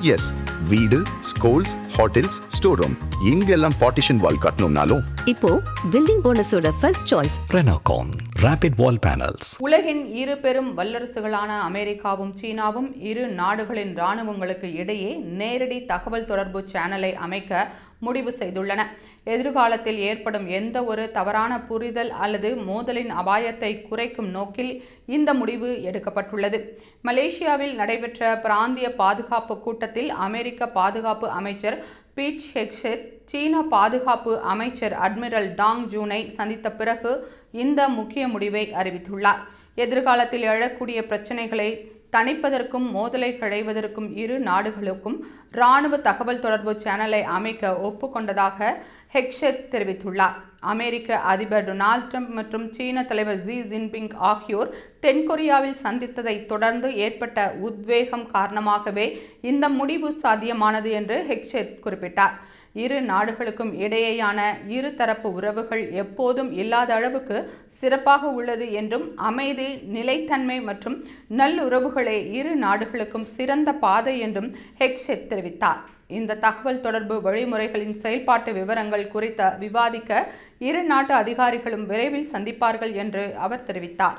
S, வீடு, schools, hotels, store room இங்கெல்லாம் partition wall கட்டணும்னாலும் இப்போ பில்டிங் ஓனர்ஸோட first choice Renocon Rapid Wall Panels. உலகின் இரு பெரும் வல்லரசுகளான அமெரிக்காவும் சீனாவும் இரு நாடுகளின் இராணுவங்களுக்கு இடையே நேரடி தகவல் தொடர்பு சேனலை அமைக்க முடிவு செய்துள்ளன. எதிர்காலத்தில் ஏற்படும் எந்த ஒரு தவறான புரிதல் அல்லது மோதலின் அபாயத்தை குறைக்கும் நோக்கில் இந்த முடிவு எடுக்கப்பட்டுள்ளது. மலேசியாவில் நடைபெற்ற பிராந்திய பாதுகாப்பு கூட்டத்தில் அமெரிக்க பாதுகாப்பு அமைச்சர் பீட் ஹெக்ஸெத் சீன பாதுகாப்பு அமைச்சர் அட்மிரல் டாங் ஜூனை சந்தித்த பிறகு இந்த முக்கிய முடிவை அறிவித்துள்ளார். எதிர்காலத்தில் எழக்கூடிய பிரச்சினைகளை தணிப்பதற்கும் மோதலை களைவதற்கும் இரு நாடுகளுக்கும் இராணுவ தகவல் தொடர்பு சேனலை அமைக்க ஒப்புக்கொண்டதாக ஹெக்ஸெத் தெரிவித்துள்ளார். அமெரிக்க அதிபர் டொனால்ட் ட்ரம்ப் மற்றும் சீன தலைவர் ஜி ஜின்பிங் ஆகியோர் தென்கொரியாவில் சந்தித்ததை தொடர்ந்து ஏற்பட்ட உத்வேகம் காரணமாகவே இந்த முடிவு சாத்தியமானது என்று ஹெக்ஸெத் குறிப்பிட்டார். இரு நாடுகளுக்கும் இடையேயான இருதரப்பு உறவுகள் எப்போதும் இல்லாத அளவுக்கு சிறப்பாக உள்ளது என்றும் அமைதி, நிலைத்தன்மை மற்றும் நல்லுறவுகளே இரு நாடுகளுக்கும் சிறந்த பாதை என்றும் ஹெக்ஸெத் தெரிவித்தார். இந்த தகவல் தொடர்பு வழிமுறைகளின் செயல்பாட்டு விவரங்கள் குறித்து விவாதிக்க இரு நாட்டு அதிகாரிகளும் விரைவில் சந்திப்பார்கள் என்று அவர் தெரிவித்தார்.